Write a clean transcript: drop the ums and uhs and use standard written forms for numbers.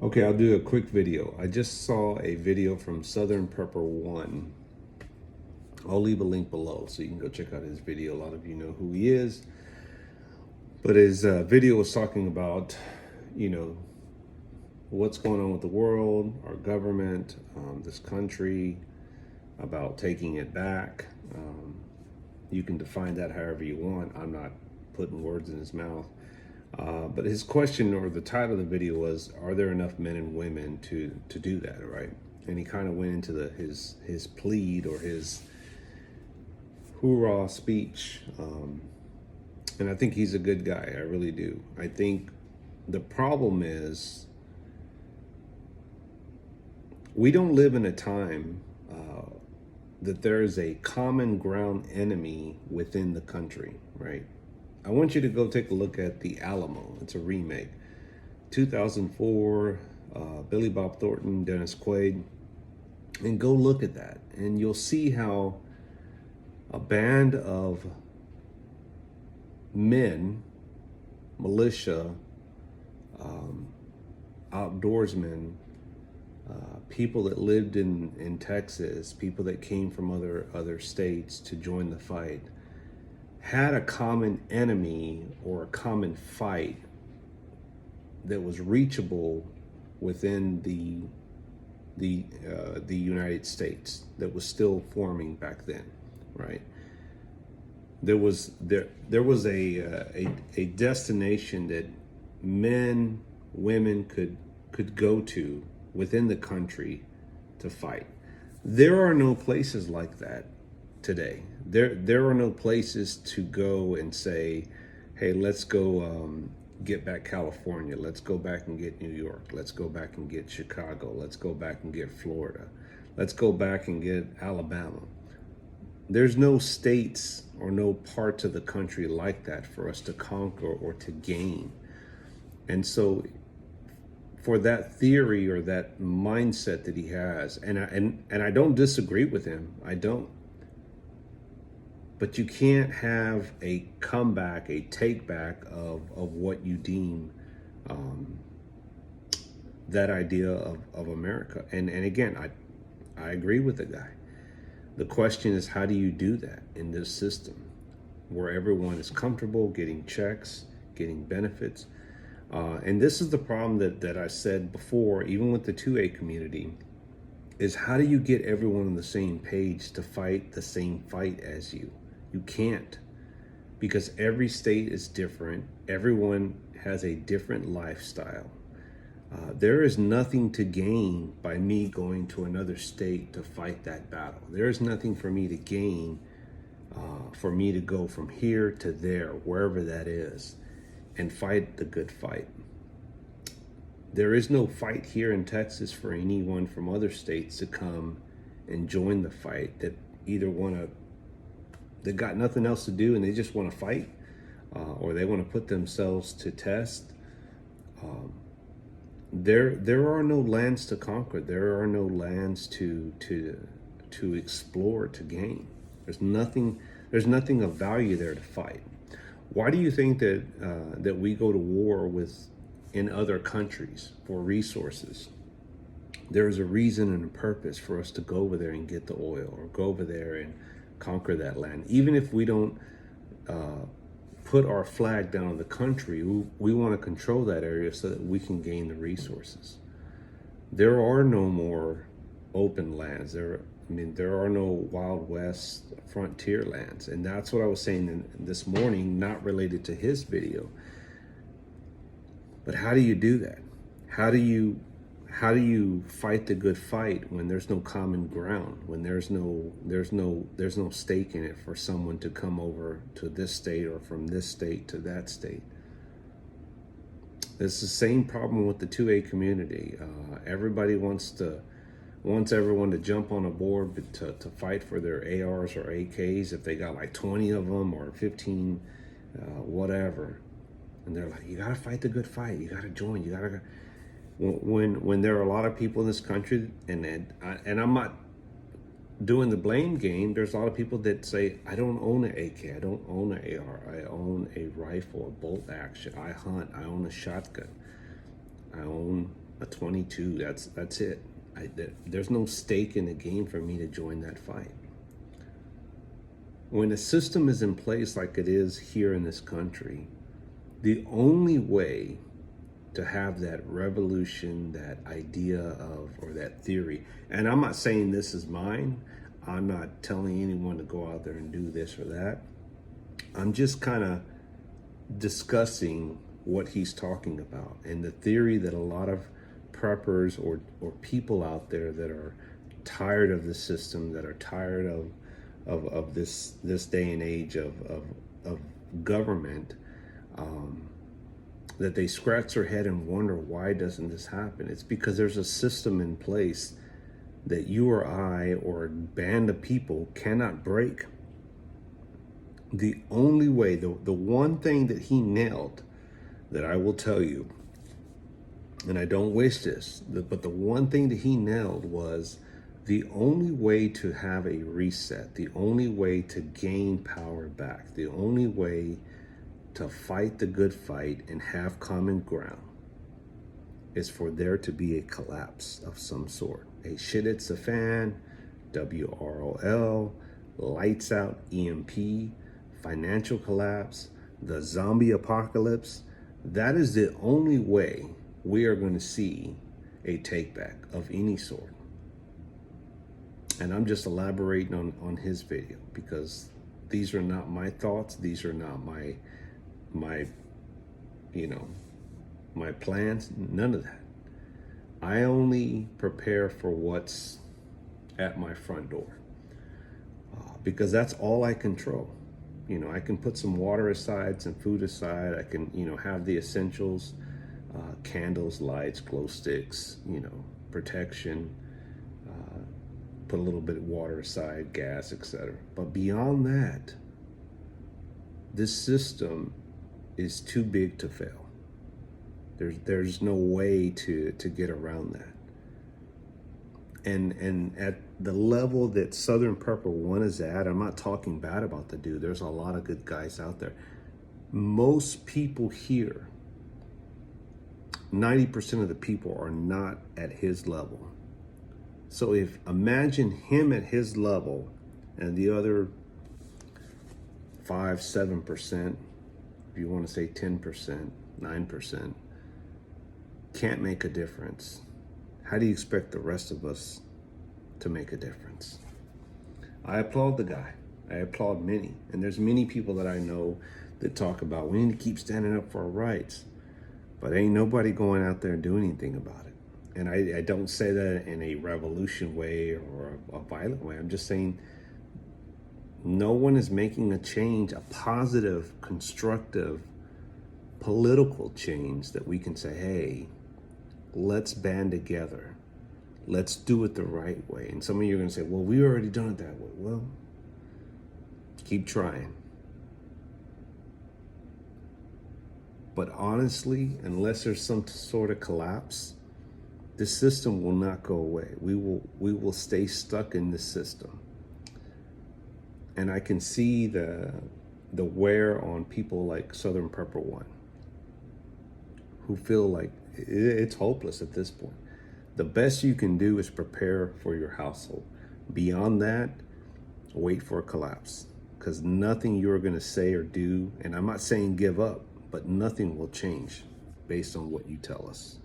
Okay, I'll do a quick video. I just saw a video from Southern Prepper One. I'll leave a link below so you can go check out his video. A lot of you know who he is. But his video was talking about, you know, what's going on with the world, our government, this country, about taking it back. You can define that however you want. I'm not putting words in his mouth. But his question, or the title of the video, was, are there enough men and women to do that, right? And he kind of went into his plead, or his hoorah speech. And I think he's a good guy. I really do. I think the problem is we don't live in a time that there is a common ground enemy within the country, right? I want you to go take a look at The Alamo. It's a remake. 2004, Billy Bob Thornton, Dennis Quaid. And go look at that. And you'll see how a band of men, militia, outdoorsmen, people that lived in Texas, people that came from other states to join the fight, had a common enemy or a common fight that was reachable within the United States, that was still forming back then, right? There was a destination that men, women could go to within the country to fight. There are no places like that today. There are no places to go and say, hey, let's go get back California. Let's go back and get New York. Let's go back and get Chicago. Let's go back and get Florida. Let's go back and get Alabama. There's no states or no parts of the country like that for us to conquer or to gain. And so for that theory or that mindset that he has, and I don't disagree with him, I don't. But you can't have a comeback, a take back of what you deem that idea of America. And again, I agree with the guy. The question is, how do you do that in this system where everyone is comfortable getting checks, getting benefits? And this is the problem that I said before, even with the 2A community, is how do you get everyone on the same page to fight the same fight as you? You can't, because every state is different. Everyone has a different lifestyle. There is nothing to gain by me going to another state to fight that battle. There is nothing for me to gain for me to go from here to there, wherever that is, and fight the good fight. There is no fight here in Texas for anyone from other states to come and join the fight that either they got nothing else to do and they just want to fight, or they want to put themselves to test. There are no lands to conquer. There are no lands to explore, to gain. There's nothing of value there to fight. Why do you think that we go to war in other countries for resources? There is a reason and a purpose for us to go over there and get the oil, or go over there and conquer that land. Even if we don't put our flag down on the country, we want to control that area so that we can gain the resources. There are no more open lands. There are no Wild West frontier lands. And that's what I was saying this morning, not related to his video. But how do you do that? How do you fight the good fight when there's no common ground, when there's no stake in it for someone to come over to this state or from this state to that state? It's the same problem with the 2A community. Everybody wants everyone to jump on a board to fight for their ARs or AKs if they got like 20 of them or 15, whatever. And they're like, you gotta fight the good fight. You gotta join. You gotta. When there are a lot of people in this country, and I'm not doing the blame game, there's a lot of people that say, I don't own an AK, I don't own an AR, I own a rifle, a bolt action, I hunt, I own a shotgun, I own a 22. That's it. There's no stake in the game for me to join that fight. When a system is in place like it is here in this country, the only way to have that revolution, that idea of, or that theory, and I'm not saying this is mine, I'm not telling anyone to go out there and do this or that. I'm just kind of discussing what he's talking about and the theory that a lot of preppers or people out there that are tired of the system, that are tired of this day and age of government, that they scratch their head and wonder, why doesn't this happen? It's because there's a system in place that you or I or a band of people cannot break. The only way, the one thing that he nailed, that I will tell you, and I don't wish this, but the one thing that he nailed was the only way to have a reset, the only way to gain power back, the only way to fight the good fight and have common ground is for there to be a collapse of some sort. A shit hits the fan, WROL, lights out, EMP, financial collapse, the zombie apocalypse. That is the only way we are going to see a take back of any sort. And I'm just elaborating on his video because these are not my thoughts. These are not my plans, none of that. I only prepare for what's at my front door because that's all I control. I can put some water aside, some food aside. I can, have the essentials, candles, lights, glow sticks, protection, put a little bit of water aside, gas, etc. But beyond that, this system is too big to fail. There's no way to get around that. And at the level that Southern Prepper 1 is at, I'm not talking bad about the dude. There's a lot of good guys out there. Most people here, 90% of the people are not at his level. So imagine him at his level and the other 5-7%, if you want to say 10%, 9%, can't make a difference. How do you expect the rest of us to make a difference? I applaud the guy. I applaud many. And there's many people that I know that talk about we need to keep standing up for our rights. But ain't nobody going out there and doing anything about it. And I don't say that in a revolution way or a violent way. I'm just saying no one is making a change, a positive, constructive, political change that we can say, hey, let's band together. Let's do it the right way. And some of you are going to say, well, we already done it that way. Well, keep trying. But honestly, unless there's some sort of collapse, the system will not go away. We will stay stuck in this system. And I can see the wear on people like Southern Prepper 1 who feel like it's hopeless at this point. The best you can do is prepare for your household. Beyond that, wait for a collapse, because nothing you're going to say or do, and I'm not saying give up, but nothing will change based on what you tell us.